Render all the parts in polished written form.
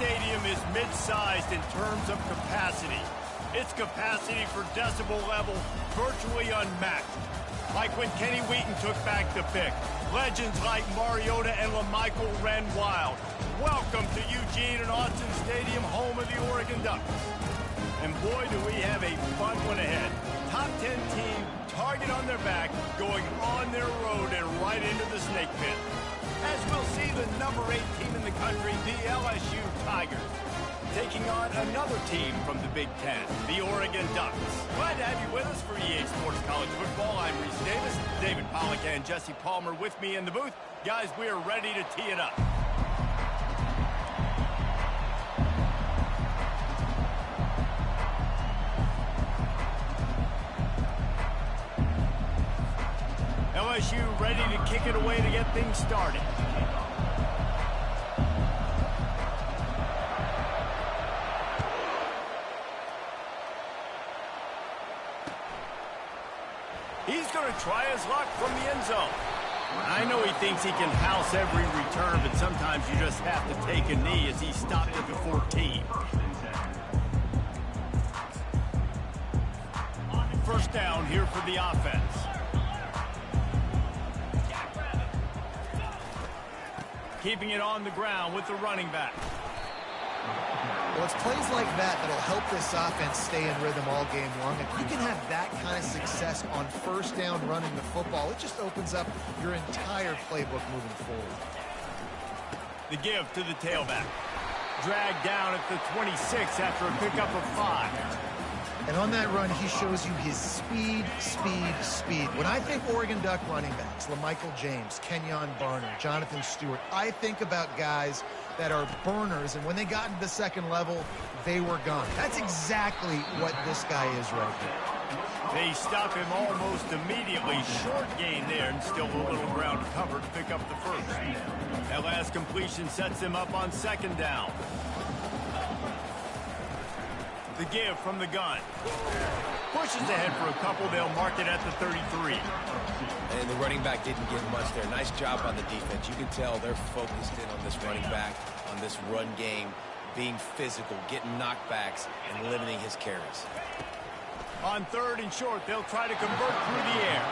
stadium is mid-sized in terms of capacity. Its capacity for decibel level virtually unmatched. Like when Kenny Wheaton took back the pick. Legends like Mariota and LaMichael ran wild. Welcome to Eugene and Austin Stadium, home of the Oregon Ducks. And boy, do we have a fun one ahead. Top 10 team, target on their back, going on their road and right into the snake pit. As we'll see the number 8 team in the country, the LSU Tigers, taking on another team from the Big Ten, the Oregon Ducks. Glad to have you with us for EA Sports College Football. I'm Reese Davis, David Pollack and Jesse Palmer with me in the booth. Guys, we are ready to tee it up. LSU ready to kick it away to get things started. He's going to try his luck from the end zone. I know he thinks he can house every return, but sometimes you just have to take a knee as he stopped at the 14. First down here for the offense. Keeping it on the ground with the running back. Well, it's plays like that that'll help this offense stay in rhythm all game long. If you can have that kind of success on first down running the football, it just opens up your entire playbook moving forward. The give to the tailback. Dragged down at the 26 after a pickup of 5. And on that run, he shows you his speed. When I think Oregon Duck running backs, LaMichael James, Kenyon Barner, Jonathan Stewart, I think about guys that are burners, and when they got into the second level, they were gone. That's exactly what this guy is right here. They stop him almost immediately. Short gain there, and still a little ground covered to pick up the first. That last completion sets him up on second down. The give from the gun. Pushes ahead for a couple. They'll mark it at the 33. And the running back didn't get much there. Nice job on the defense. You can tell they're focused in on this running back, on this run game, being physical, getting knockbacks, and limiting his carries. On third and short, they'll try to convert through the air.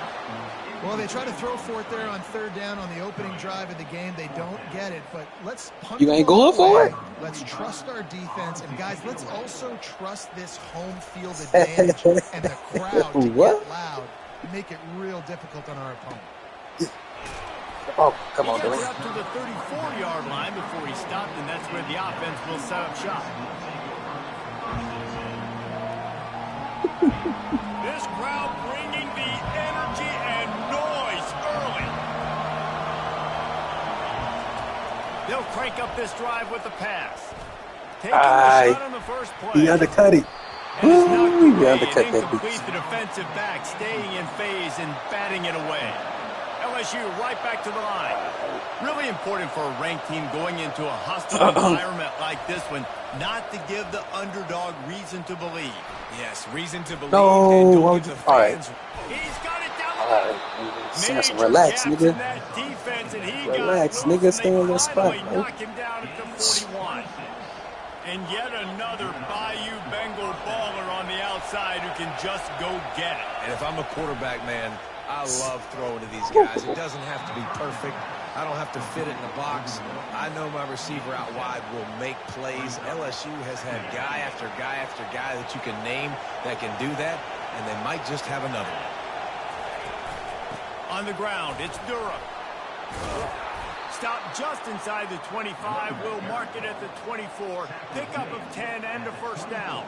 Well, they try to throw for it there on third down on the opening drive of the game. They don't get it, but let's punt. You ain't going for it? Let's trust our defense. And, guys, let's also trust this home field advantage and the crowd to get loud and make it real difficult on our opponent. Oh, come on, He Billy. gets up to the 34-yard line before he stopped, and that's where the offense will set up shop. This crowd bringing the energy and noise early. They'll crank up this drive with the pass. Taking the shot on the first play. He undercut it. Ooh, he undercut that incomplete. bitch. The defensive back staying in phase and batting it away. LSU right back to the line. Really important for a ranked team going into a hostile environment like this one, not to give the underdog reason to believe. Yes, reason to believe. No, and don't all give the right. fans. He's got it down the Right. Major Relax, gaps in nigga. that defense, and he Relax, got loose, nigga. and Stay they on your spot, finally man. knock him down at the 41. And yet another Bayou Bengal baller on the outside who can just go get it. And if I'm a quarterback, man, I love throwing to these guys. It doesn't have to be perfect. I don't have to fit it in the box. I know my receiver out wide will make plays. LSU has had guy after guy after guy that you can name that can do that, and they might just have another one. On the ground, it's Durham. Stop just inside the 25. We'll mark it at the 24. Pickup of 10 and a first down.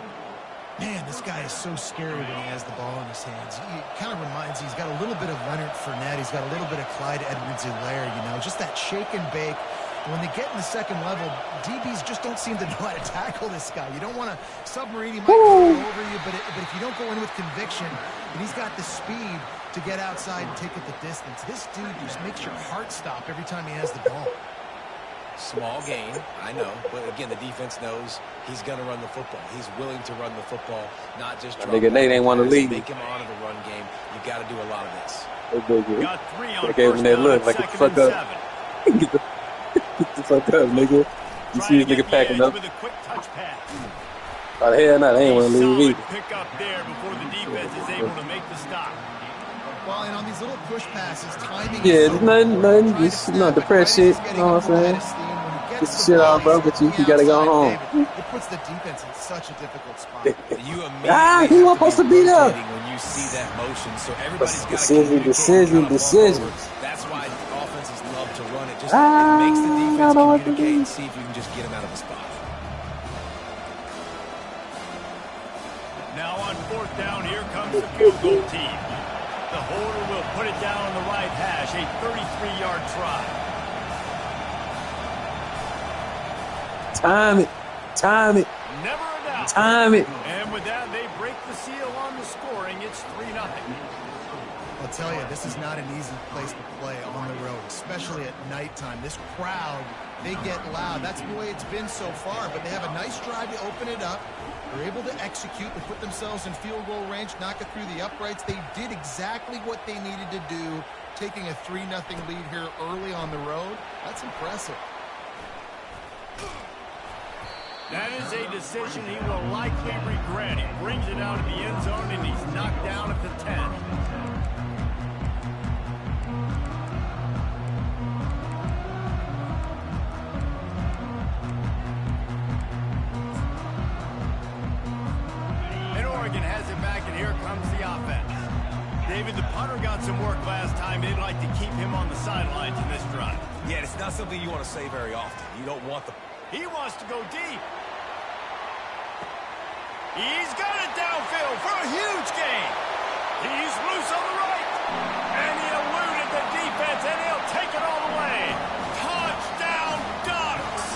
Man, this guy is so scary when he has the ball in his hands. He kind of reminds me, he's got a little bit of Leonard Fournette. He's got a little bit of Clyde Edwards-Helaire, you know, just that shake and bake. And when they get in the second level, DBs just don't seem to know how to tackle this guy. You don't want to submarine. He might go over you, but if you don't go in with conviction, and he's got the speed to get outside and take it the distance, this dude just makes your heart stop every time he has the ball. Small gain, I know, but again, the defense knows he's going to run the football. He's willing to run the football, not just drop Nigga, Nate ain't want to leave. Make him honor the run game. You got to do a lot of this. Got 3 on They gave him first that down look at like it's second fucked and up. 7. Get the fuck up, nigga. You see this nigga packing up. With a quick touch pass. Oh, hell no, they ain't want to leave either. Pick up there before the defense is able to make the stop. Well, and on these little push passes, timing Yeah, is nothing. Just depressed shit. You know what I'm saying? Get the shit out, bro, but you gotta go home. It puts the defense in such a difficult spot. You immediately he was supposed to beat up. When you see that motion, so everybody's got decisions. That's why offenses love to run it. Just it makes the defense communicate and see if you can just get them out of a spot. Now on 4th down, here comes the field goal team. The holder will put it down on the right hash, a 33-yard try. Time it. Never a doubt. Time it. And with that, they break the seal on the scoring. It's 3-0. I'll tell you, this is not an easy place to play on the road, especially at nighttime. This crowd, they get loud. That's the way it's been so far, but they have a nice drive to open it up. They're able to execute. They put themselves in field goal range, knock it through the uprights. They did exactly what they needed to do, taking a 3-0 lead here early on the road. That's impressive. That is a decision he will likely regret. He brings it out of the end zone, and he's knocked down at the 10. And Oregon has it back, and here comes the offense. David, the punter got some work last time. They'd like to keep him on the sidelines in this drive. Yeah, it's not something you want to say very often. You don't want the... He wants to go deep. He's got it downfield for a huge gain. He's loose on the right. And he eluded the defense, and he'll take it all the way. Touchdown, Ducks.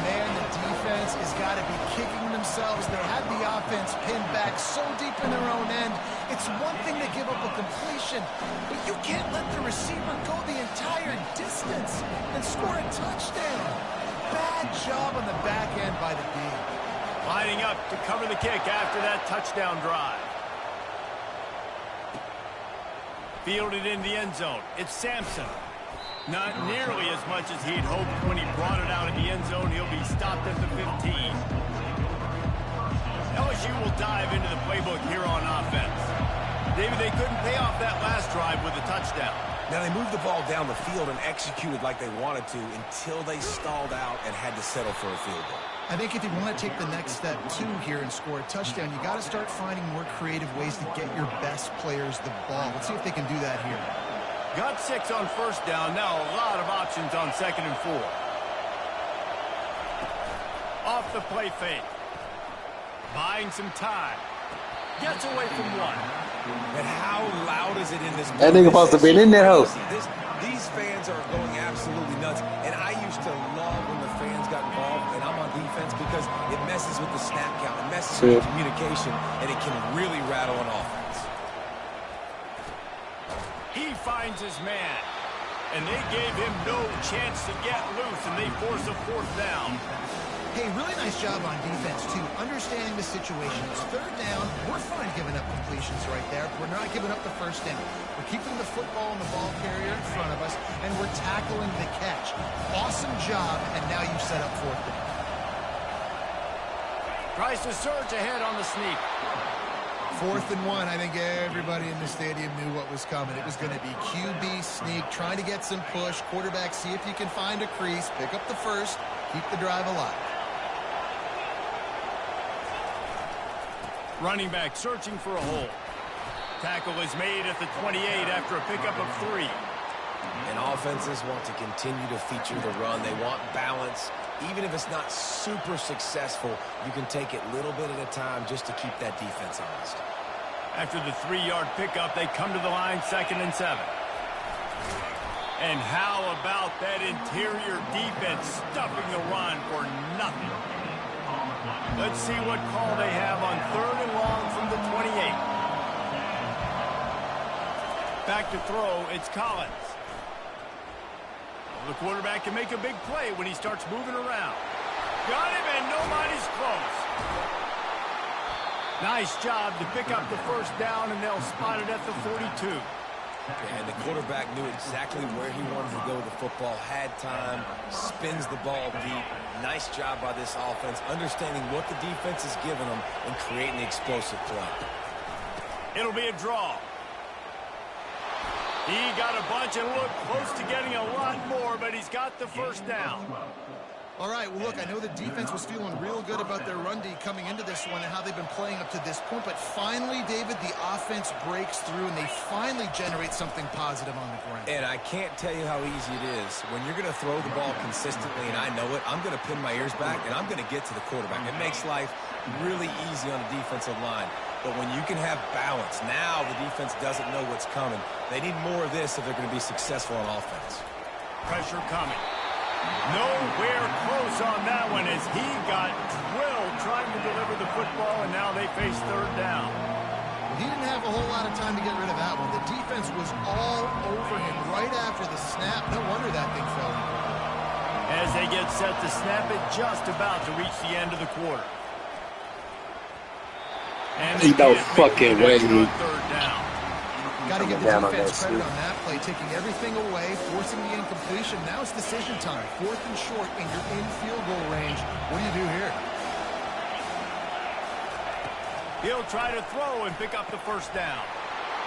Man, the defense has got to be kicking themselves. They had the offense pinned back so deep in their own end. It's one thing to give up a completion, but you can't let the receiver go the entire distance and score a touchdown. Bad job on the back end by the D. Lining up to cover the kick after that touchdown drive. Fielded in the end zone. It's Sampson. Not nearly as much as he'd hoped when he brought it out of the end zone. He'll be stopped at the 15. LSU will dive into the playbook here on offense. David, they couldn't pay off that last drive with a touchdown. Now, they moved the ball down the field and executed like they wanted to until they stalled out and had to settle for a field goal. I think if you want to take the next step, too, here and score a touchdown, you got to start finding more creative ways to get your best players the ball. Let's see if they can do that here. Got 6 on 1st down. Now a lot of options on 2nd and 4. Off the play fake. Buying some time. Gets away from 1. And how loud is it in this? That nigga supposed to be in that house. These fans are going absolutely nuts. And I used to love when the fans got involved, and I'm on defense because it messes with the snap count, it messes with the communication, and it can really rattle an offense. He finds his man, and they gave him no chance to get loose, and they force a 4th down. Hey, really nice job on defense, too. Understanding the situation. It's 3rd down. We're fine giving up completions right there. We're not giving up the 1st down. We're keeping the football and the ball carrier in front of us, and we're tackling the catch. Awesome job, and now you've set up 4th down. Tries to surge ahead on the sneak. 4th and 1. I think everybody in the stadium knew what was coming. It was going to be QB sneak, trying to get some push. Quarterback, see if you can find a crease. Pick up the 1st. Keep the drive alive. Running back searching for a hole. Tackle is made at the 28 after a pickup of 3. And offenses want to continue to feature the run. They want balance. Even if it's not super successful, you can take it little bit at a time just to keep that defense honest. After the 3-yard pickup, they come to the line 2nd and 7. And how about that interior defense stuffing the run for nothing? Let's see what call they have on 3rd and long from the 28. Back to throw, it's Collins. The quarterback can make a big play when he starts moving around. Got him, and nobody's close. Nice job to pick up the 1st down, and they'll spot it at the 42. And the quarterback knew exactly where he wanted to go with the football, had time, spins the ball deep. Nice job by this offense, understanding what the defense is giving them and creating the explosive play. It'll be a draw. He got a bunch and looked close to getting a lot more, but he's got the first down. All right, well, look, I know the defense was feeling real good about their run D coming into this one and how they've been playing up to this point, but finally, David, the offense breaks through and they finally generate something positive on the ground. And I can't tell you how easy it is. When you're going to throw the ball consistently, and I know it, I'm going to pin my ears back, and I'm going to get to the quarterback. It makes life really easy on the defensive line. But when you can have balance, now the defense doesn't know what's coming. They need more of this if they're going to be successful on offense. Pressure coming. Nowhere close on that one as he got drilled trying to deliver the football, and now they face third down. He didn't have a whole lot of time to get rid of that one. The defense was all over him right after the snap. No wonder that thing fell. As they get set to snap it, just about to reach the end of the quarter. And Ain't no fucking way. Third down. Got to give the defense credit on that play, taking everything away, forcing the incompletion. Now it's decision time. 4th and short, and you're in field goal range. What do you do here? He'll try to throw and pick up the first down.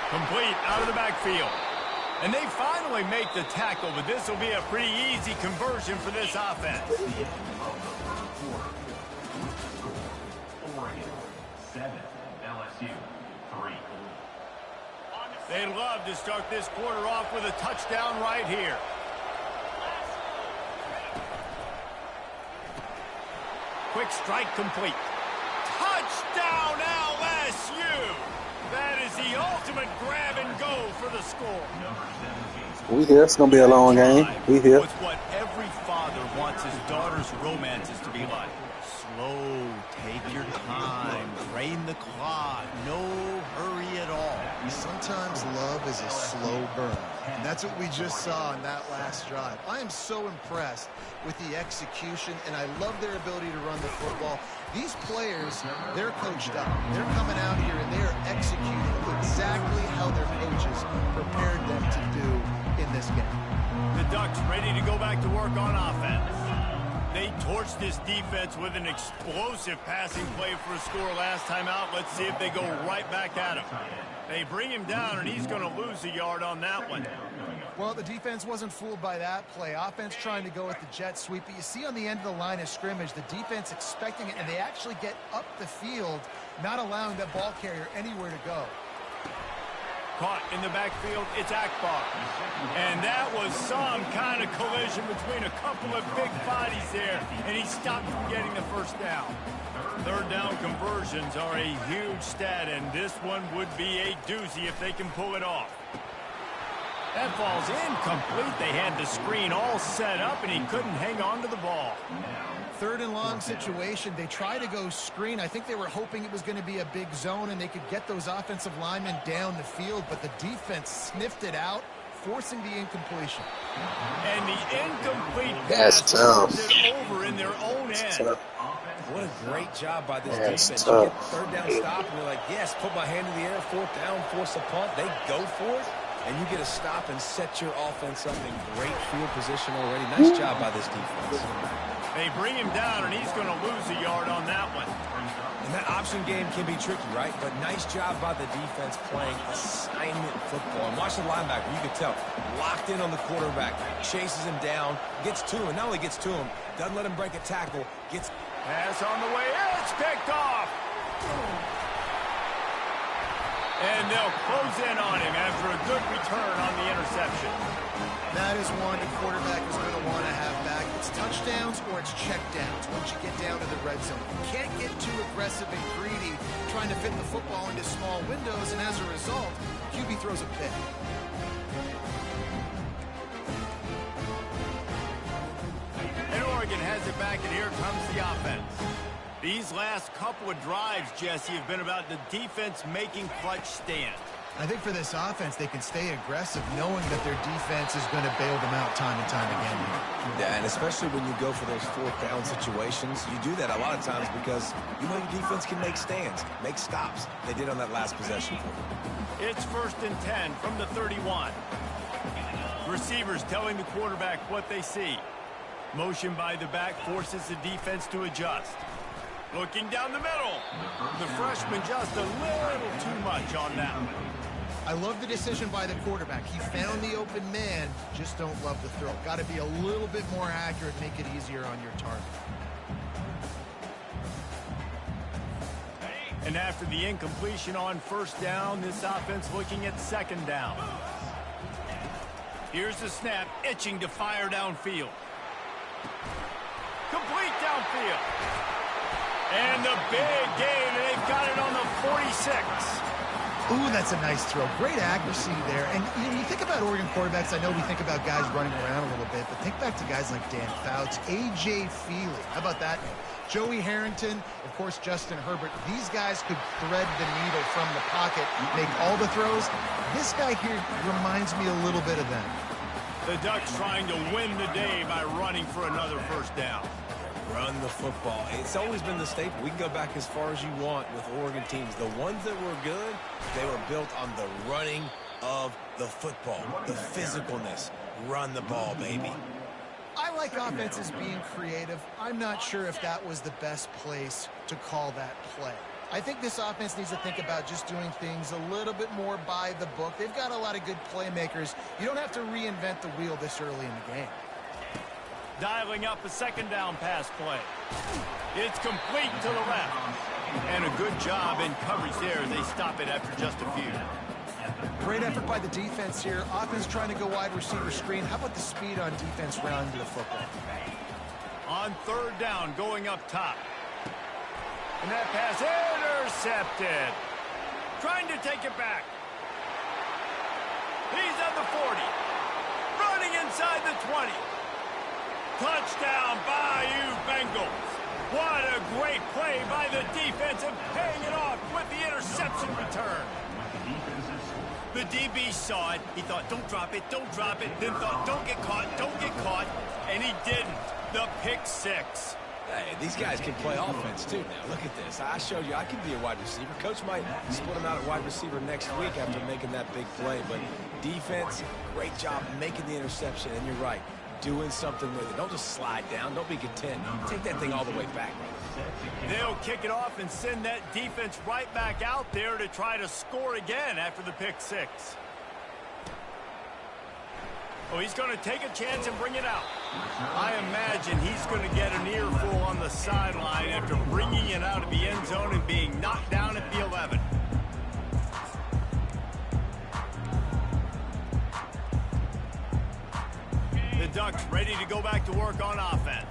Complete out of the backfield. And they finally make the tackle, but this will be a pretty easy conversion for this offense. Oregon 7, LSU 3. They'd love to start this quarter off with a touchdown right here. Quick strike complete. Touchdown LSU! That is the ultimate grab and go for the score. We here. It's going to be a long game. We here. It's what every father wants his daughter's romances to be like. Slow, take your time, drain the clock, no hurry at all. Sometimes love is a slow burn. And that's what we just saw on that last drive. I am so impressed with the execution, and I love their ability to run the football. These players, they're coached up. They're coming out here, and they're executing exactly how their coaches prepared them to do in this game. The Ducks ready to go back to work on offense. They torched this defense with an explosive passing play for a score last time out. Let's see if they go right back at him. They bring him down, and he's going to lose a yard on that one. Well, the defense wasn't fooled by that play. Offense trying to go with the jet sweep. But you see on the end of the line of scrimmage, the defense expecting it, and they actually get up the field, not allowing that ball carrier anywhere to go. Caught in the backfield, it's Akbar. And that was some kind of collision between a couple of big bodies there, and he stopped from getting the first down. Third down conversions are a huge stat, and this one would be a doozy if they can pull it off. That ball's incomplete. They had the screen all set up, and he couldn't hang on to the ball. 3rd and long situation. They try to go screen. I think they were hoping it was going to be a big zone and they could get those offensive linemen down the field, but the defense sniffed it out, forcing the incompletion. And the incomplete That's pass tough. turns it over in their own end. What a great job by this That's defense. tough. You get third down stop, and you're like, yes, put my hand in the air, 4th down, force a punt. They go for it, and you get a stop and set your offense up in great field position already. Nice job by this defense. They bring him down, and he's going to lose a yard on that one. And that option game can be tricky, right? But nice job by the defense playing assignment football. And watch the linebacker. You can tell. Locked in on the quarterback. Chases him down. Gets to him. Not only gets to him, doesn't let him break a tackle. Gets... Pass on the way. It's picked off. And they'll close in on him after a good return on the interception. That is one the quarterback is going to want to have back. It's touchdowns or it's checkdowns once you get down to the red zone. You can't get too aggressive and greedy trying to fit the football into small windows, and as a result, QB throws a pick. And Oregon has it back, and here comes the offense. These last couple of drives, Jesse, have been about the defense making clutch stands. I think for this offense, they can stay aggressive knowing that their defense is going to bail them out time and time again. Yeah, and especially when you go for those fourth down situations, you do that a lot of times because you know your defense can make stands, make stops. They did on that last possession for them. It's 1st and 10 from the 31. Receivers telling the quarterback what they see. Motion by the back forces the defense to adjust. Looking down the middle. The freshman just a little too much on that one. I love the decision by the quarterback. He found the open man, just don't love the throw. Got to be a little bit more accurate, make it easier on your target. And after the incompletion on 1st down, this offense looking at 2nd down. Here's the snap, itching to fire downfield. Complete downfield. And the big gain, and they've got it on the 46. Ooh, that's a nice throw. Great accuracy there. And you think about Oregon quarterbacks, I know we think about guys running around a little bit, but think back to guys like Dan Fouts, A.J. Feely. How about that name? Joey Harrington, of course, Justin Herbert. These guys could thread the needle from the pocket, make all the throws. This guy here reminds me a little bit of them. The Ducks trying to win the day by running for another 1st down. Run the football. It's always been the staple. We can go back as far as you want with Oregon teams. The ones that were good, they were built on the running of the football, the physicalness. Run the ball, baby. I like offenses being creative. I'm not sure if that was the best place to call that play. I think this offense needs to think about just doing things a little bit more by the book. They've got a lot of good playmakers. You don't have to reinvent the wheel this early in the game. Dialing up a 2nd down pass play. It's complete to the left. And a good job in coverage there as they stop it after just a few. Great effort by the defense here. Offense trying to go wide receiver screen. How about the speed on defense rounding the football? On 3rd down, going up top. And that pass intercepted. Trying to take it back. He's at the 40. Running inside the 20. Touchdown, Bayou Bengals. What a great play by the defense and paying it off with the interception return. The DB saw it. He thought, don't drop it, don't drop it. Then thought, don't get caught, and he didn't. The pick 6. Hey, these guys can play offense, too, now. Look at this. I showed you I can be a wide receiver. Coach might split him out at wide receiver next week after making that big play. But defense, great job making the interception. And you're right, doing something with it. Don't just slide down. Don't be content. Take that thing all the way back. They'll kick it off and send that defense right back out there to try to score again after the pick 6. Oh, he's going to take a chance and bring it out. I imagine he's going to get an earful on the sideline after bringing it out of the end zone and being knocked down at the 11. The Ducks ready to go back to work on offense.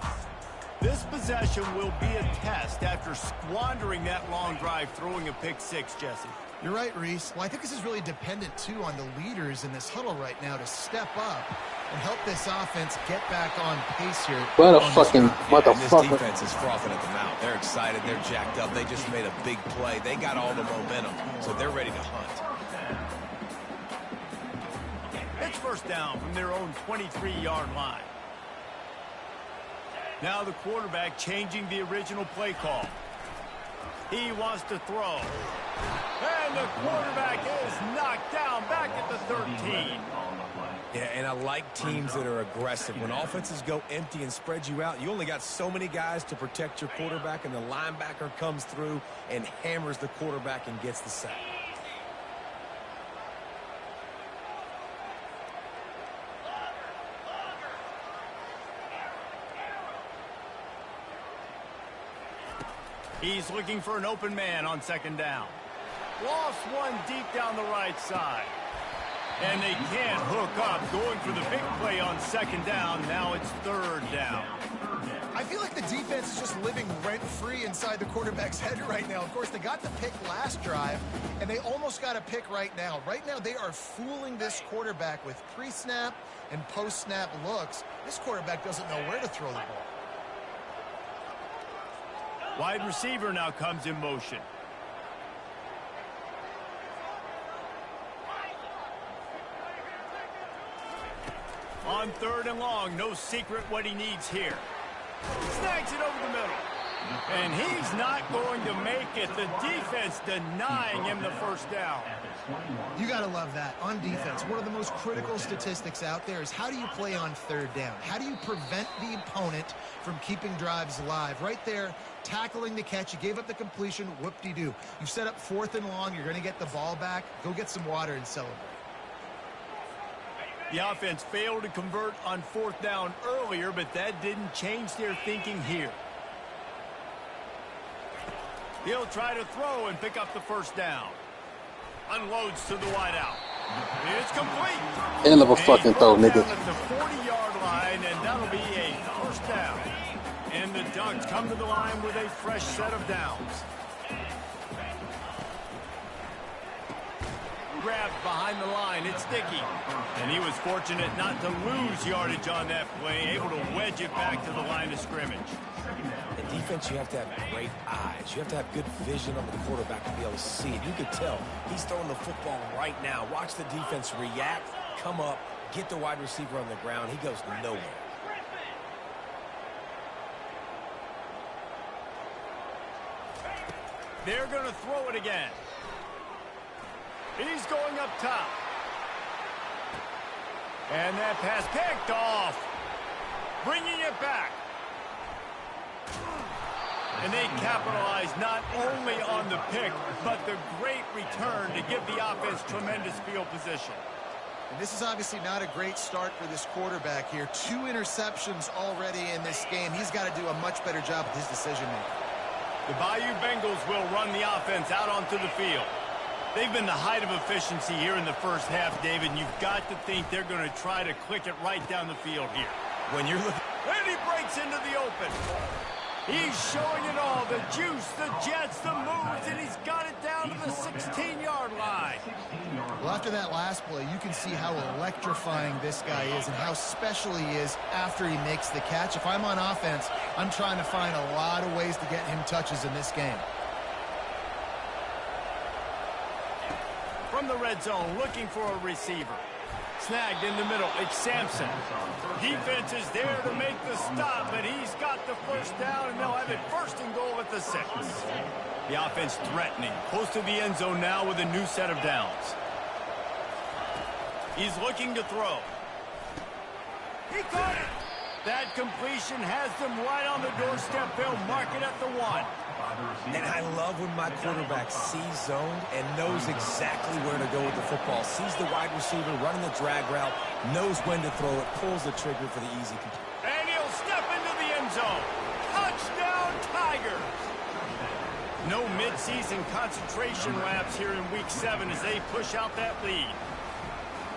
This possession will be a test after squandering that long drive throwing a pick 6, Jesse. You're right, Reese. Well, I think this is really dependent, too, on the leaders in this huddle right now to step up and help this offense get back on pace here. What a fucking This defense is frothing at the mouth. They're excited. They're jacked up. They just made a big play. They got all the momentum, so they're ready to hunt. It's 1st down from their own 23-yard line. Now the quarterback changing the original play call. He wants to throw. And the quarterback is knocked down back at the 13. Yeah, and I like teams that are aggressive. When offenses go empty and spread you out, you only got so many guys to protect your quarterback, and the linebacker comes through and hammers the quarterback and gets the sack. He's looking for an open man on 2nd down. Lost one deep down the right side. And they can't hook up. Going for the big play on 2nd down. Now it's 3rd down. I feel like the defense is just living rent-free inside the quarterback's head right now. Of course, they got the pick last drive, and they almost got a pick right now. Right now, they are fooling this quarterback with pre-snap and post-snap looks. This quarterback doesn't know where to throw the ball. Wide receiver now comes in motion. On 3rd and long, no secret what he needs here. Snags it over the middle. And he's not going to make it. The defense denying him the first down. You got to love that. On defense, one of the most critical statistics out there is how do you play on 3rd down? How do you prevent the opponent from keeping drives alive? Right there, tackling the catch. You gave up the completion. Whoop-de-doo. You set up 4th and long. You're going to get the ball back. Go get some water and celebrate. The offense failed to convert on 4th down earlier, but that didn't change their thinking here. He'll try to throw and pick up the first down. Unloads to the wideout. It's complete. End of a fucking throw, nigga. At the 40-yard line, and that'll be a first down. And the Ducks come to the line with a fresh set of downs. Grabbed behind the line, it's Dickey. And he was fortunate not to lose yardage on that play, able to wedge it back to the line of scrimmage. In defense, you have to have great eyes. You have to have good vision on the quarterback to be able to see it. You can tell he's throwing the football right now. Watch the defense react, come up, get the wide receiver on the ground. He goes nowhere. They're going to throw it again. He's going up top. And that pass picked off. Bringing it back. And they capitalize not only on the pick, but the great return to give the offense tremendous field position. And this is obviously not a great start for this quarterback here. 2 interceptions already in this game. He's got to do a much better job with his decision-making. The Bayou Bengals will run the offense out onto the field. They've been the height of efficiency here in the first half, David, and you've got to think they're going to try to click it right down the field here. When you're looking... And he breaks into the open. He's showing it all, the juice, the jets, the moves, and he's got it down to the 16-yard line. Well, after that last play, you can see how electrifying this guy is and how special he is after he makes the catch. If I'm on offense, I'm trying to find a lot of ways to get him touches in this game. From the red zone, looking for a receiver. Snagged in the middle, it's Sampson. Defense is there to make the stop, but he's got the first down, and they'll have it 1st and goal at the 6. The offense threatening, close to the end zone now with a new set of downs. He's looking to throw. He caught it. That completion has them right on the doorstep. They'll mark it at the 1. And I love when my quarterback sees zone and knows exactly where to go with the football. Sees the wide receiver running the drag route, knows when to throw it, pulls the trigger for the easy complete. And he'll step into the end zone. Touchdown, Tigers! No midseason concentration laps here in Week 7 as they push out that lead.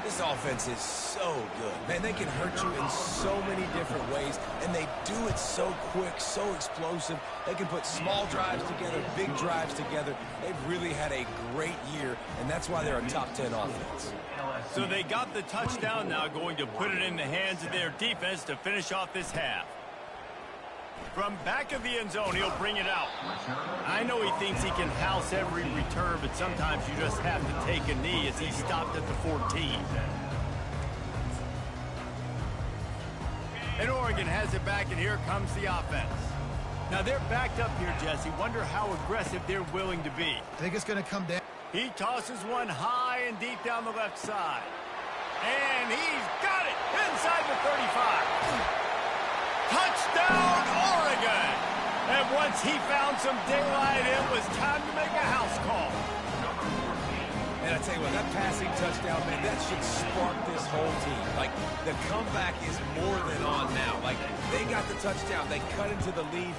This offense is so good. Man, they can hurt you in so many different ways, and they do it so quick, so explosive. They can put small drives together, big drives together. They've really had a great year, and that's why they're a top 10 offense. So they got the touchdown now, going to put it in the hands of their defense to finish off this half. From back of the end zone, he'll bring it out. I know he thinks he can house every return, but sometimes you just have to take a knee as he stopped at the 14. And Oregon has it back, and here comes the offense. Now they're backed up here, Jesse. Wonder how aggressive they're willing to be. I think it's going to come down. He tosses one high and deep down the left side. And he's got it inside the 35. Touchdown, Oregon! And once he found some daylight, it was time to make a house call. And I tell you what, that passing touchdown, man, that should spark this whole team. Like, the comeback is more than on now. Like, they got the touchdown. They cut into the lead.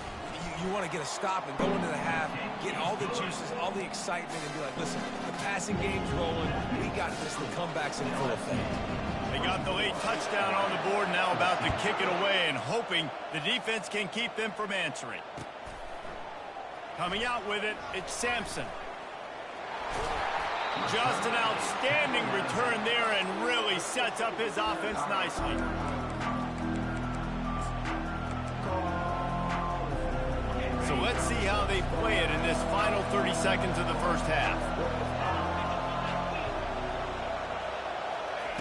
You want to get a stop and go into the half, get all the juices, all the excitement, and be like, listen, the passing game's rolling. We got this. The comeback's in full effect. They got the late touchdown on the board, now about to kick it away and hoping the defense can keep them from answering. Coming out with it, it's Sampson. Just an outstanding return there and really sets up his offense nicely. So let's see how they play it in this final 30 seconds of the first half.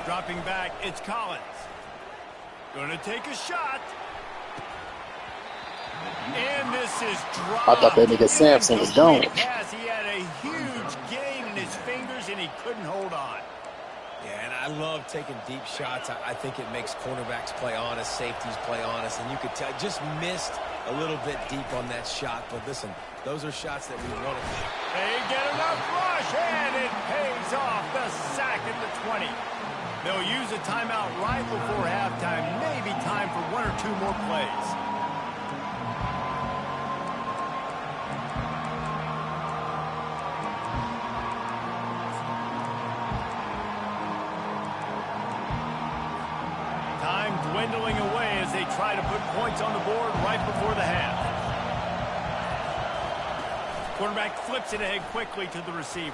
Dropping back, it's Collins. Gonna take a shot. And this is dropped. I thought that nigga Sampson was gone. Pass. He had a huge gain in his fingers, and he couldn't hold on. Yeah, and I love taking deep shots. I think it makes cornerbacks play honest, safeties play honest, and you could tell just missed a little bit deep on that shot. But listen, those are shots that we want to do. They get enough rush, and it pays off. The sack at the 20. They'll use a timeout right before halftime. Maybe time for one or two more plays. Time dwindling away as they try to put points on the board right before the half. Quarterback flips it ahead quickly to the receiver.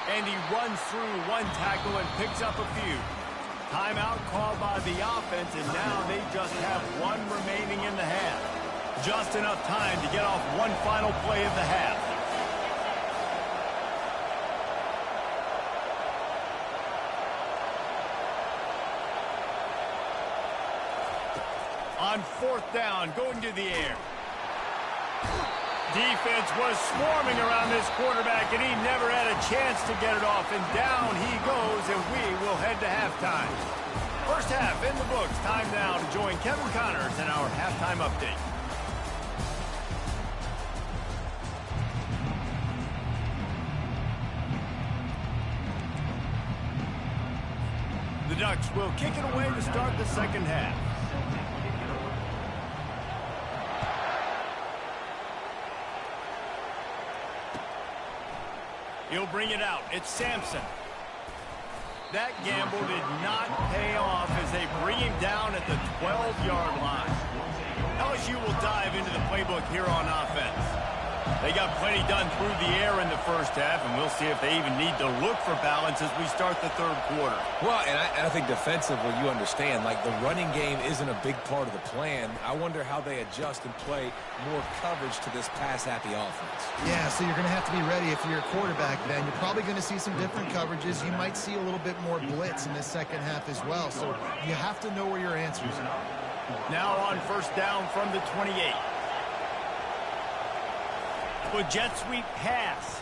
And he runs through one tackle and picks up a few. Timeout called by the offense, and now they just have one remaining in the half. Just enough time to get off one final play of the half. On fourth down, going to the air. Defense was swarming around this quarterback, and he never had a chance to get it off. And down he goes, and we will head to halftime. First half in the books. Time now to join Kevin Connors in our halftime update. The Ducks will kick it away to start the second half. He'll bring it out. It's Sampson. That gamble did not pay off as they bring him down at the 12-yard line. LSU will dive into the playbook here on offense. They got plenty done through the air in the first half, and we'll see if they even need to look for balance as we start the third quarter. Well, and I think defensively, you understand, like the running game isn't a big part of the plan. I wonder how they adjust and play more coverage to this pass-happy offense. Yeah, so you're going to have to be ready if you're a quarterback, Ben. You're probably going to see some different coverages. You might see a little bit more blitz in the second half as well, so you have to know where your answers are. Now on first down from the 28. With jet sweep pass.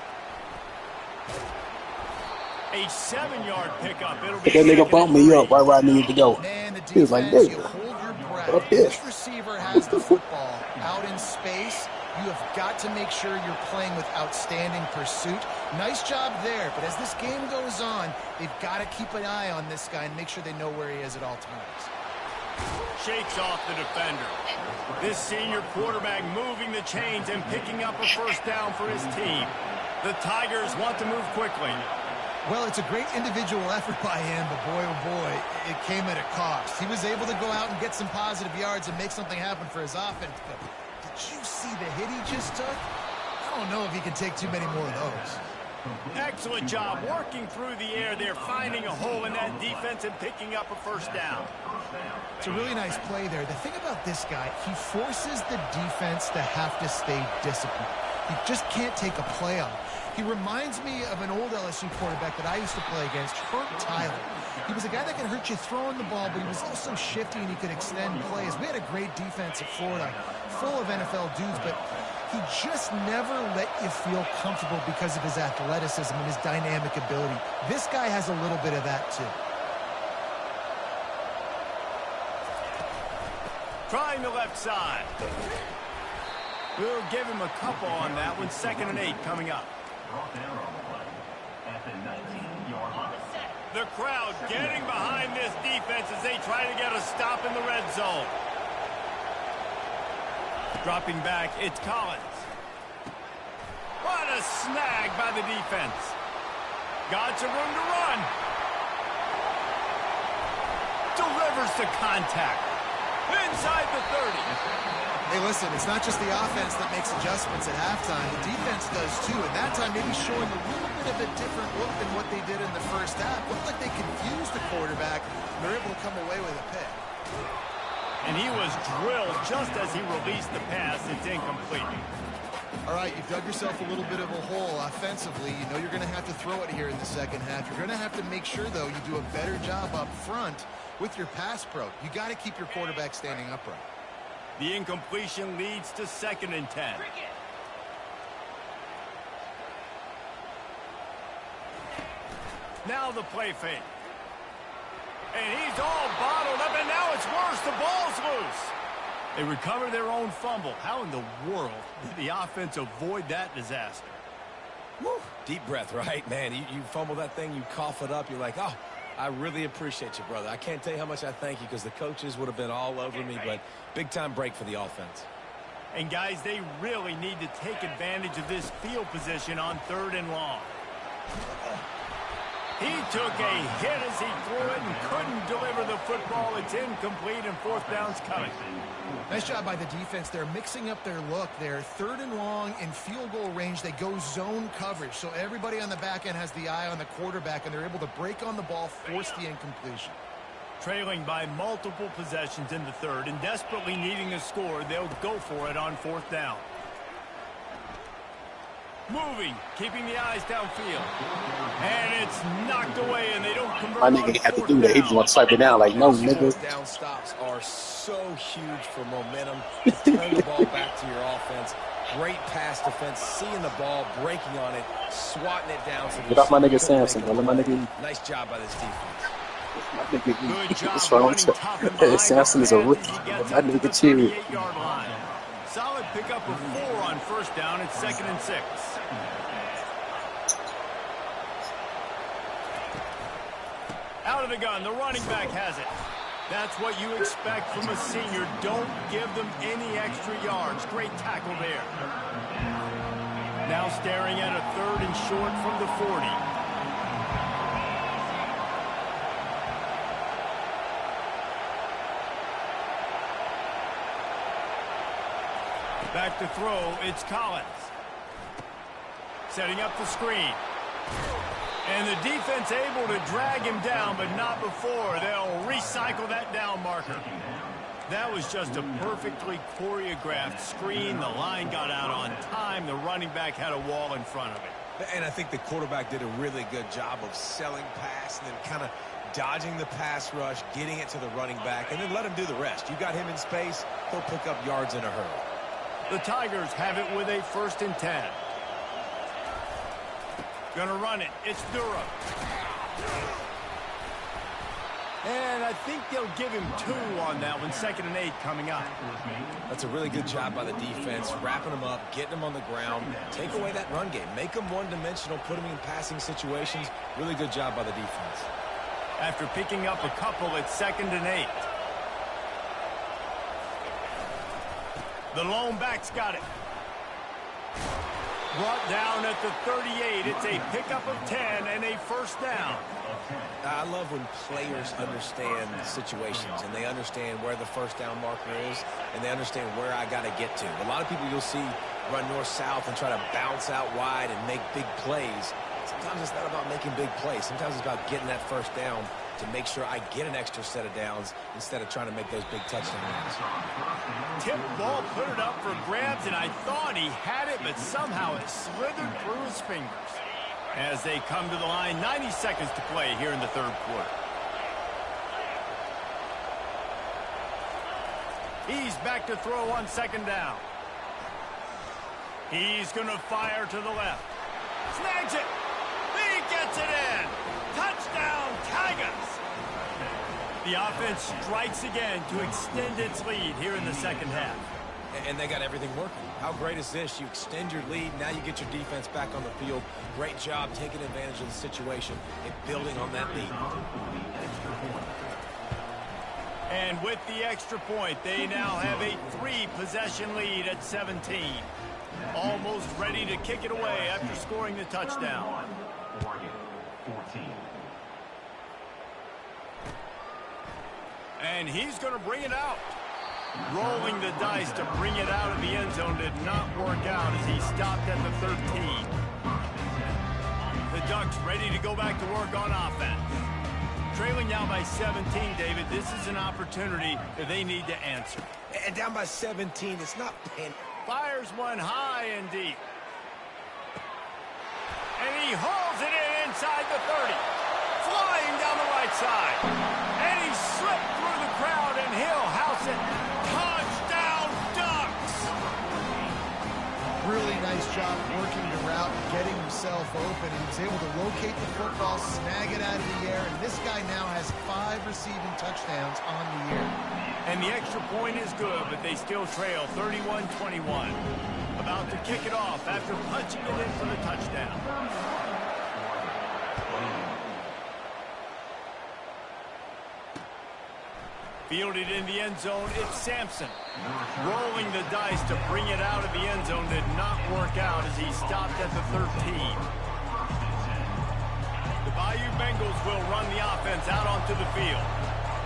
A 7-yard pickup. It'll be That nigga bumped me up right where I needed to go. Man, the defense, He was like, "Dude, you hold your breath. up If here." this receiver has the football out in space, you have got to make sure you're playing with outstanding pursuit. Nice job there, but as this game goes on, they've got to keep an eye on this guy and make sure they know where he is at all times. Shakes off the defender. This senior quarterback moving the chains and picking up a first down for his team. The Tigers want to move quickly. Well, it's a great individual effort by him, but boy, oh boy, it came at a cost. He was able to go out and get some positive yards and make something happen for his offense, but did you see the hit he just took? I don't know if he can take too many more of those. Excellent job working through the air. They're finding a hole in that defense and picking up a first down. It's a really nice play there. The thing about this guy, he forces the defense to have to stay disciplined. He just can't take a play on. He reminds me of an old LSU quarterback that I used to play against, Herb Tyler. He was a guy that could hurt you throwing the ball, but he was also shifty and he could extend plays. We had a great defense at Florida, full of NFL dudes, but he just never let you feel comfortable because of his athleticism and his dynamic ability. This guy has a little bit of that too. Trying the left side. We'll give him a couple on that one. 2nd and 8 coming up. The crowd getting behind this defense as they try to get a stop in the red zone. Dropping back, it's Collins. What a snag by the defense. Got some room to run. Delivers the contact. Inside the 30. Hey, listen, it's not just the offense that makes adjustments at halftime. The defense does too, and that time maybe showing a little bit of a different look than what they did in the first half. Looked like they confused the quarterback, and they're able to come away with a pick. And he was drilled just as he released the pass. It's incomplete. All right, you've dug yourself a little bit of a hole offensively. You know you're going to have to throw it here in the second half. You're going to have to make sure, though, you do a better job up front with your pass pro. You got to keep your quarterback standing upright. The incompletion leads to 2nd and 10. Now the play fake. And he's all bottled up, and now it's worse. The ball's loose. They recover their own fumble. How in the world did the offense avoid that disaster? Woo. Deep breath, right? Man, you fumble that thing, you cough it up, you're like, oh, I really appreciate you, brother. I can't tell you how much I thank you because the coaches would have been all over me, but big-time break for the offense. And, guys, they really need to take advantage of this field position on 3rd and long. He took a hit as he threw it and couldn't deliver the football. It's incomplete, and 4th down's coming. Nice job by the defense. They're mixing up their look. They're 3rd and long in field goal range. They go zone coverage. So everybody on the back end has the eye on the quarterback, and they're able to break on the ball, force the incompletion. Trailing by multiple possessions in the 3rd and desperately needing a score, they'll go for it on 4th down. Moving, keeping the eyes downfield. And it's knocked away, and they don't convert. My nigga had to do that. He just want to swipe it down like, no, nigga. Down stops are so huge for momentum. Turn the ball back to your offense. Great pass defense, seeing the ball, breaking on it, swatting it down. Get off my nigga Samson. Don't let my nigga. Nice job by this defense. My nigga, what's wrong? Samson is a rookie. My nigga cheery. Solid pickup of 4 on 1st down. It's 2nd and 6. Out of the gun, the running back has it. That's what you expect from a senior. Don't give them any extra yards. Great tackle there. Now staring at a 3rd and short from the 40. Back to throw, it's Collins. Setting up the screen. And the defense able to drag him down, but not before. They'll recycle that down marker. That was just a perfectly choreographed screen. The line got out on time. The running back had a wall in front of it. And I think the quarterback did a really good job of selling pass and then kind of dodging the pass rush, getting it to the running back, and then let him do the rest. You got him in space, he'll pick up yards in a hurry. The Tigers have it with a 1st and 10. Gonna run it. It's Durham. And I think they'll give him 2 on that one. 2nd and 8 coming up. That's a really good job by the defense, wrapping them up, getting them on the ground, take away that run game, make them one-dimensional, put them in passing situations. Really good job by the defense. After picking up a couple, it's 2nd and 8. The lone back's got it. Brought down at the 38. It's a pickup of 10 and a 1st down. I love when players understand situations and they understand where the 1st down marker is and they understand where I got to get to. A lot of people you'll see run north-south and try to bounce out wide and make big plays. Sometimes it's not about making big plays. Sometimes it's about getting that 1st down to make sure I get an extra set of downs instead of trying to make those big touchdown runs. Tip ball, put it up for grabs, and I thought he had it, but somehow it slithered through his fingers. As they come to the line, 90 seconds to play here in the 3rd quarter. He's back to throw on 2nd down. He's going to fire to the left. Snags it. He gets it in. Touchdown, Tigers. The offense strikes again to extend its lead here in the 2nd half. And they got everything working. How great is this? You extend your lead. Now you get your defense back on the field. Great job taking advantage of the situation and building on that lead. And with the extra point, they now have a 3-possession lead at 17. Almost ready to kick it away after scoring the touchdown. 14. And he's going to bring it out. Rolling the dice to bring it out of the end zone did not work out as he stopped at the 13. The Ducks ready to go back to work on offense. Trailing now by 17, David. This is an opportunity that they need to answer. And down by 17, it's not Fires one high and deep. And he hauls it in inside the 30. Flying down the right side. And he slipped through the crowd, and he'll house it. Touchdown, Ducks! Really nice job working the route and getting himself open. He was able to locate the football, snag it out of the air, and this guy now has 5 receiving touchdowns on the year. And the extra point is good, but they still trail 31-21. About to kick it off after punching it in for the touchdown. Fielded in the end zone, it's Sampson. Rolling the dice to bring it out of the end zone did not work out as he stopped at the 13. The Bayou Bengals will run the offense out onto the field.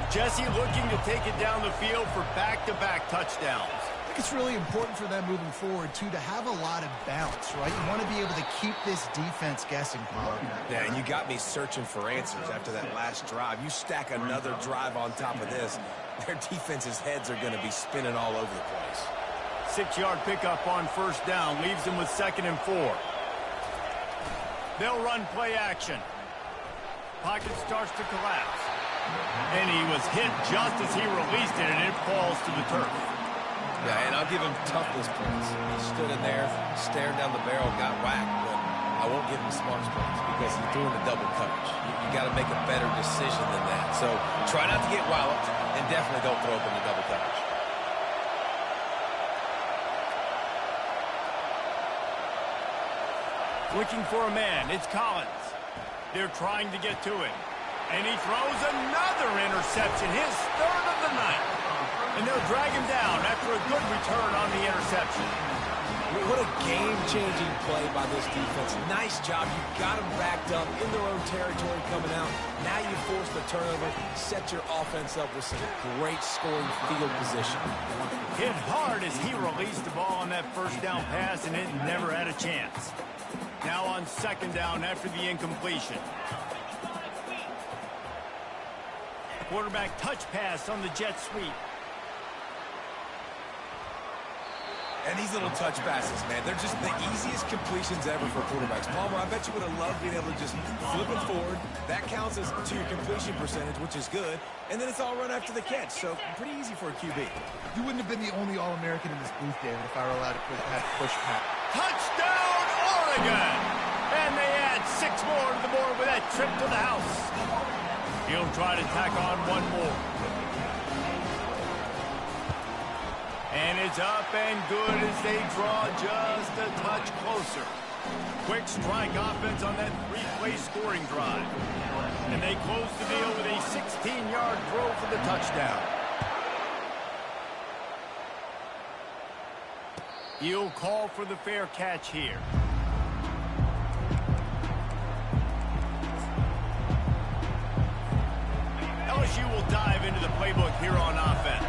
Jesse looking to take it down the field for back-to-back touchdowns. I think it's really important for them moving forward, too, to have a lot of balance, right? You want to be able to keep this defense guessing, Paul. Yeah, and you got me searching for answers after that last drive. You stack another drive on top of this, their defense's heads are going to be spinning all over the place. 6-yard pickup on first down leaves them with 2nd and 4. They'll run play action. Pocket starts to collapse. And he was hit just as he released it, and it falls to the turf. Yeah, and I'll give him toughness points. He stood in there, stared down the barrel, got whacked, but I won't give him smarts points because he's doing the double coverage. You got to make a better decision than that. So try not to get walloped, and definitely don't throw up in the double coverage. Looking for a man, it's Collins. They're trying to get to him. And he throws another interception, his 3rd of the night. And they'll drag him down after a good return on the interception. What a game-changing play by this defense. Nice job. You got them backed up in their own territory coming out. Now you force the turnover, set your offense up with some great scoring field position. Hit hard as he released the ball on that first down pass, and it never had a chance. Now on 2nd down after the incompletion. Quarterback touch pass on the jet sweep. And these little touch passes, man, they're just the easiest completions ever for quarterbacks. Palmer, I bet you would have loved being able to just flip it forward. That counts as to your completion percentage, which is good. And then it's all run after the catch, so pretty easy for a QB. You wouldn't have been the only All-American in this booth, David, if I were allowed to push pass. Touchdown, Oregon! And they add 6 more to the board with that trip to the house. He'll try to tack on one more. And it's up and good as they draw just a touch closer. Quick strike offense on that 3-play scoring drive. And they close the deal with a 16-yard throw for the touchdown. He'll call for the fair catch here. LSU will dive into the playbook here on offense.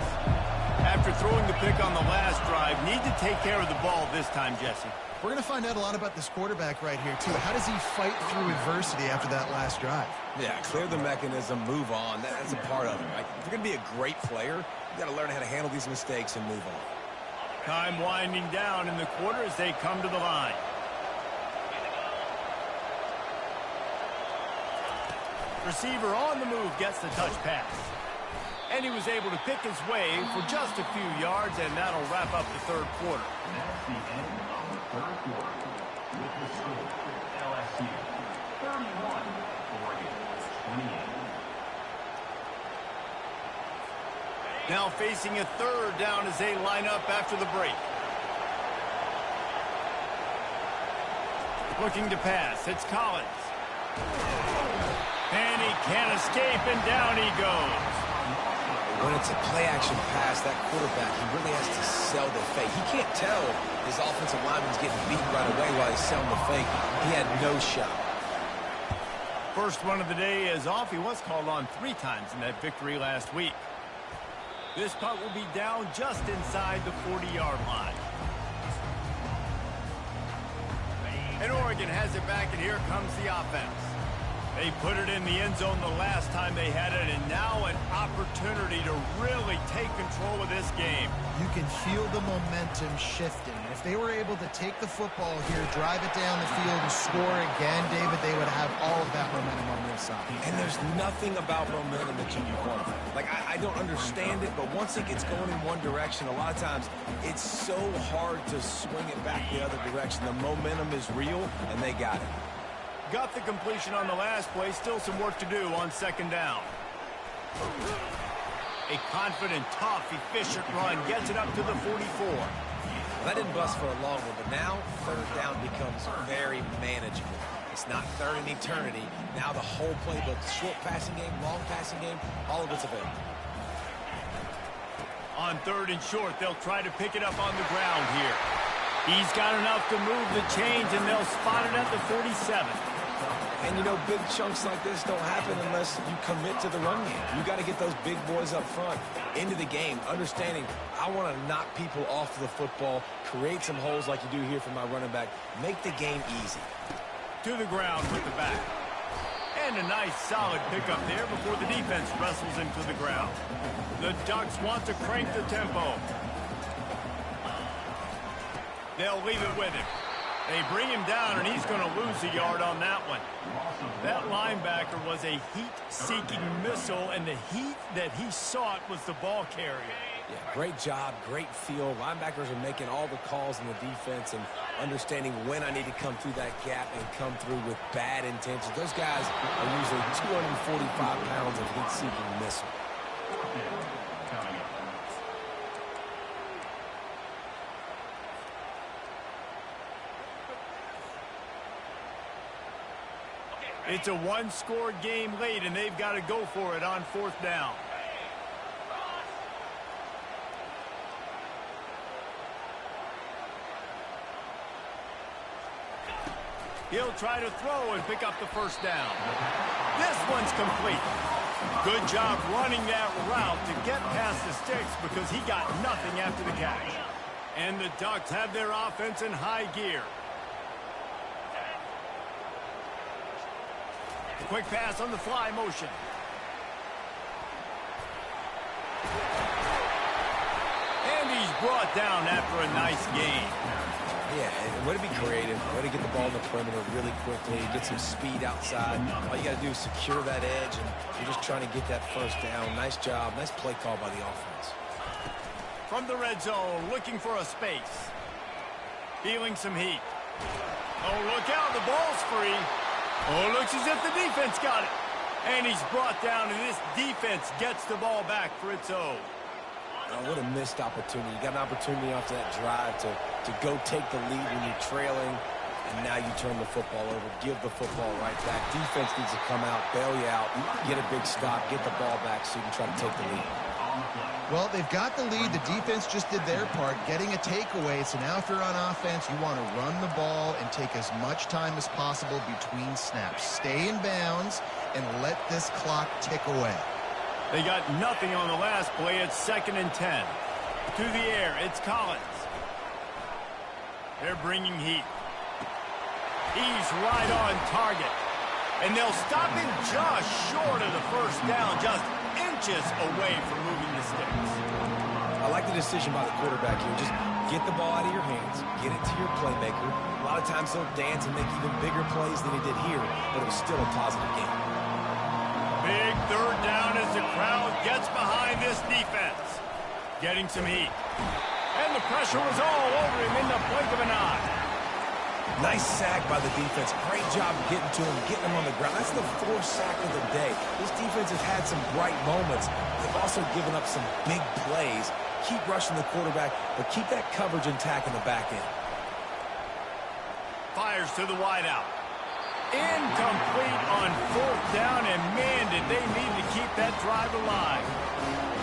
After throwing the pick on the last drive, need to take care of the ball this time, Jesse. We're going to find out a lot about this quarterback right here, too. How does he fight through adversity after that last drive? Yeah, clear the mechanism, move on. That's a part of it, right? If you're going to be a great player, you got to learn how to handle these mistakes and move on. Time winding down in the quarter as they come to the line. Receiver on the move gets the touch pass. And he was able to pick his way for just a few yards, and that'll wrap up the 3rd quarter. That's the end of the 3rd quarter. With the score, LSU 31, Oregon 28. Now facing a 3rd down as they line up after the break. Looking to pass, it's Collins. And he can't escape, and down he goes. When it's a play-action pass, that quarterback, he really has to sell the fake. He can't tell his offensive lineman's getting beat right away while he's selling the fake. He had no shot. First one of the day is off. He was called on 3 times in that victory last week. This punt will be down just inside the 40-yard line. And Oregon has it back, and here comes the offense. They put it in the end zone the last time they had it, and now an opportunity to really take control of this game. You can feel the momentum shifting. If they were able to take the football here, drive it down the field, and score again, David, they would have all of that momentum on their side. And there's nothing about momentum that you can quantify. Like, I don't understand it, but once it gets going in one direction, a lot of times it's so hard to swing it back the other direction. The momentum is real, and they got it. Got the completion on the last play. Still some work to do on second down. A confident, tough, efficient run gets it up to the 44. Well, that didn't bust for a long one, but now third down becomes very manageable. It's not third in eternity. Now the whole playbook, short passing game, long passing game, all of it's available. On third and short, they'll try to pick it up on the ground here. He's got enough to move the chains, and they'll spot it at the 47. And, you know, big chunks like this don't happen unless you commit to the run game. You got to get those big boys up front into the game, understanding I want to knock people off the football, create some holes like you do here for my running back, make the game easy. To the ground with the back. And a nice solid pickup there before the defense wrestles him to the ground. The Ducks want to crank the tempo. They'll leave it with him. They bring him down, and he's going to lose a yard on that one. That linebacker was a heat-seeking missile, and the heat that he sought was the ball carrier. Yeah, great job, great feel. Linebackers are making all the calls in the defense and understanding when I need to come through that gap and come through with bad intentions. Those guys are usually 245 pounds of heat-seeking missile. It's a one-score game late, and they've got to go for it on fourth down. He'll try to throw and pick up the first down. This one's complete. Good job running that route to get past the sticks because he got nothing after the catch. And the Ducks have their offense in high gear. Quick pass on the fly motion. And he's brought down after a nice gain. Yeah, and way to be creative, way to get the ball in the perimeter really quickly, get some speed outside. All you got to do is secure that edge, and you're just trying to get that first down. Nice job, nice play call by the offense. From the red zone, looking for a space. Feeling some heat. Oh, look out, the ball's free. Oh, looks as if the defense got it. And he's brought down, and this defense gets the ball back for its own. Oh, what a missed opportunity. You got an opportunity after that drive to go take the lead when you're trailing, and now you turn the football over, give the football right back. Defense needs to come out, bail you out, get a big stop, get the ball back so you can try to take the lead. Well, they've got the lead. The defense just did their part, getting a takeaway. So now if you're on offense, you want to run the ball and take as much time as possible between snaps. Stay in bounds and let this clock tick away. They got nothing on the last play. It's 2nd and 10. To the air, it's Collins. They're bringing heat. He's right on target. And they'll stop him just short of the first down, just inches away from moving the sticks. I like the decision by the quarterback here. Just get the ball out of your hands, get it to your playmaker. A lot of times he'll dance and make even bigger plays than he did here, but it was still a positive game. Big third down as the crowd gets behind this defense. Getting some heat. And the pressure was all over him in the blink of an eye. Nice sack by the defense. Great job getting to him, getting him on the ground. That's the 4th sack of the day. This defense has had some bright moments. They've also given up some big plays. Keep rushing the quarterback, but keep that coverage intact in the back end. Fires to the wideout. Incomplete on 4th down, and man, did they need to keep that drive alive.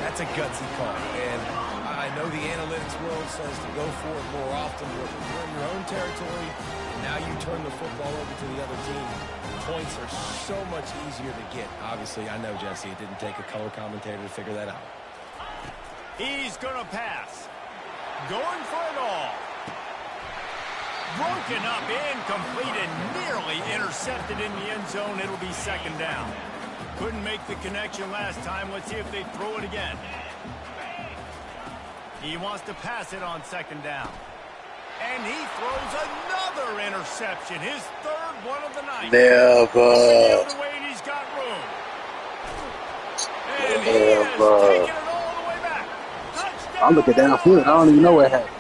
That's a gutsy call, and I know the analytics world says to go for it more often, but when you're in your own territory, now you turn the football over to the other team. Points are so much easier to get. Obviously, I know, Jesse, it didn't take a color commentator to figure that out. He's going to pass. Going for it all. Broken up, incomplete, and nearly intercepted in the end zone. It'll be second down. Couldn't make the connection last time. Let's see if they throw it again. He wants to pass it on second down. And he throws another interception. His third one of the night. Never. The other way, and he's got room. And he is taking it all the way back. Touchdown. I'm looking downfield. I don't even know what happened.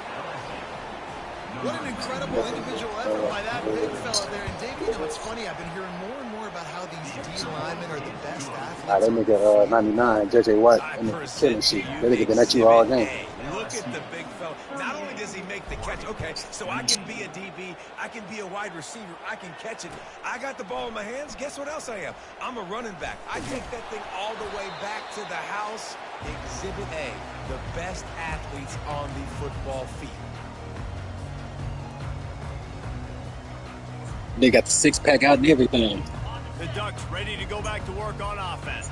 What an incredible individual effort by that big fella there. And Dave, you know, it's funny. I've been hearing more and more about how these D linemen are the best athletes. That nigga 99, J.J. Watt, and the killing shit. That nigga been at you all game. Look at the big fella. Not only does he make the catch, okay, so I can be a DB, I can be a wide receiver, I can catch it. I got the ball in my hands. Guess what else I am? I'm a running back. I take that thing all the way back to the house. Exhibit A, the best athletes on the football field. They got the six-pack out and everything. The Ducks ready to go back to work on offense.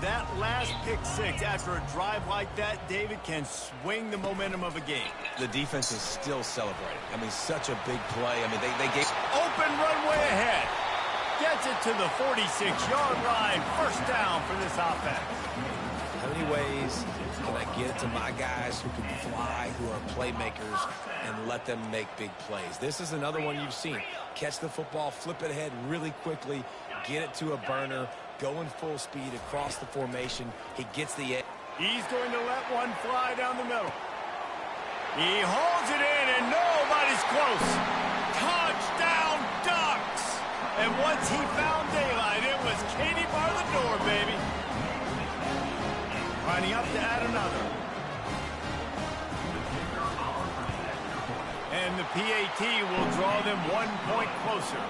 That last pick six after a drive like that, David, can swing the momentum of a game. The defense is still celebrating. I mean, such a big play. I mean, they gave... Open runway ahead. Gets it to the 46-yard line. First down for this offense. How many ways can I get it to my guys who can fly, who are playmakers, and let them make big plays? This is another one you've seen. Catch the football, flip it ahead really quickly, get it to a burner, going full speed across the formation. He gets the edge. He's going to let one fly down the middle. He holds it in, and nobody's close. Touchdown, Ducks! And once he found daylight, it was Katie bar the door, baby. Lining up to add another. And the PAT will draw them 1 point closer.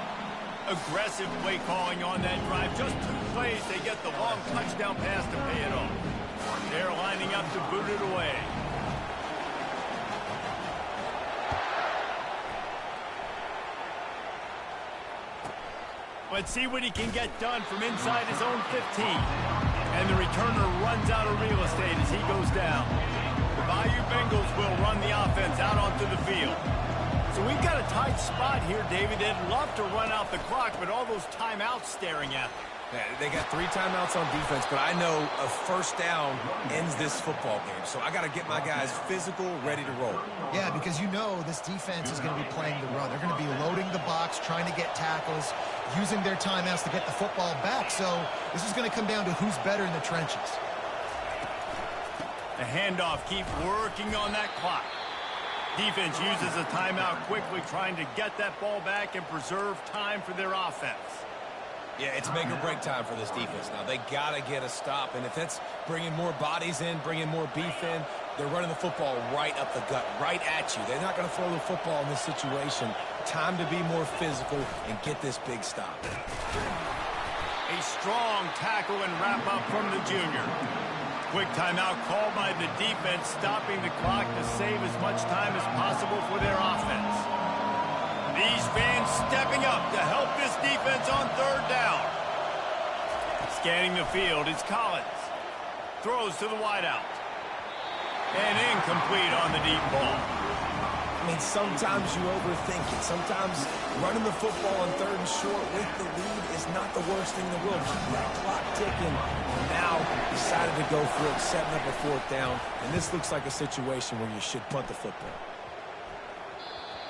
Aggressive play calling on that drive. Just 2 plays, they get the long touchdown pass to pay it off. They're lining up to boot it away. Let's see what he can get done from inside his own 15. And the returner runs out of real estate as he goes down. The Bayou Bengals will run the offense out onto the field. So we've got a tight spot here, David. They'd love to run out the clock, but all those timeouts staring at them. Yeah, they got 3 timeouts on defense, but I know a first down ends this football game. So I got to get my guys physical, ready to roll. Yeah, because you know this defense is going to be playing the run. They're going to be loading the box, trying to get tackles, using their timeouts to get the football back. So this is going to come down to who's better in the trenches. The handoff, keep working on that clock. Defense uses a timeout quickly, trying to get that ball back and preserve time for their offense. Yeah, it's make or break time for this defense. Now, they got to get a stop, and if it's bringing more bodies in, bringing more beef in, they're running the football right up the gut, right at you. They're not going to throw the football in this situation. Time to be more physical and get this big stop. A strong tackle and wrap-up from the junior. Quick timeout called by the defense, stopping the clock to save as much time as possible for their offense. These fans stepping up to help this defense on third down. Scanning the field, it's Collins. Throws to the wideout. And incomplete on the deep ball. I mean, sometimes you overthink it. Sometimes running the football on third and short with the lead is not the worst thing in the world. Keep that clock ticking. Now decided to go for it, setting up a fourth down. And this looks like a situation where you should punt the football.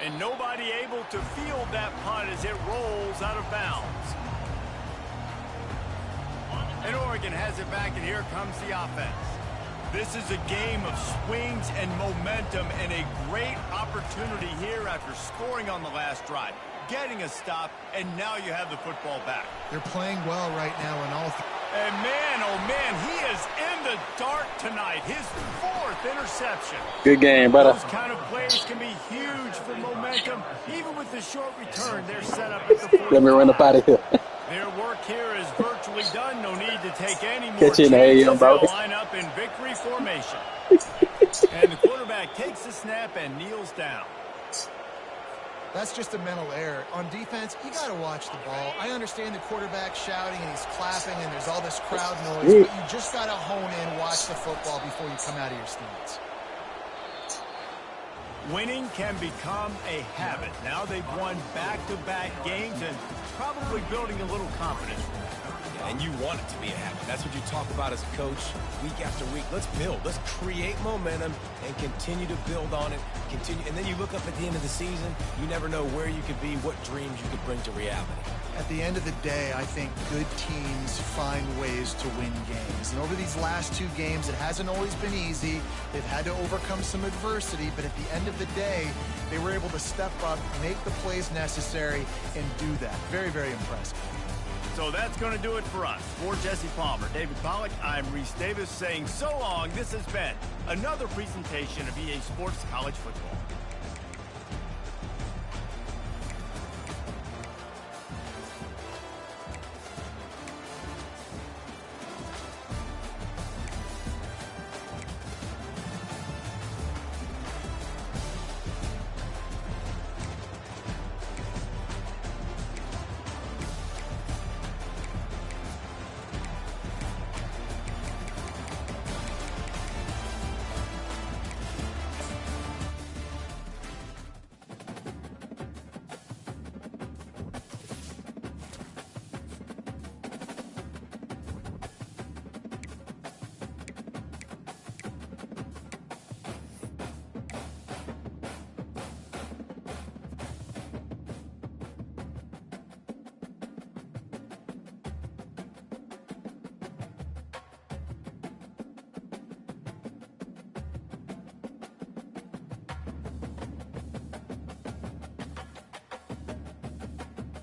And nobody able to field that punt as it rolls out of bounds. And Oregon has it back, and here comes the offense. This is a game of swings and momentum, and a great opportunity here after scoring on the last drive, getting a stop, and now you have the football back. They're playing well right now in all. And man, oh man, he is in the dark tonight. His 4th interception. Good game, brother. Those kind of plays can be huge for momentum. Even with the short return, they're set up at the 45. Let me run up out of here. Their work here is virtually done. No need to take any more Catch you in the chances. AM, bro. They'll line up in victory formation. And the quarterback takes the snap and kneels down. That's just a mental error. On defense, you got to watch the ball. I understand the quarterback shouting and he's clapping and there's all this crowd noise, but you just got to hone in, watch the football before you come out of your stance. Winning can become a habit. Now they've won back-to-back games and probably building a little confidence. And you want it to be a habit. That's what you talk about as a coach week after week. Let's build. Let's create momentum and continue to build on it. And then you look up at the end of the season, you never know where you could be, what dreams you could bring to reality. At the end of the day, I think good teams find ways to win games. And over these last 2 games, it hasn't always been easy. They've had to overcome some adversity, but at the end of the day, they were able to step up, make the plays necessary, and do that. Very, very impressive. So that's going to do it for us. For Jesse Palmer, David Pollack, I'm Reese Davis saying so long. This has been another presentation of EA Sports College Football.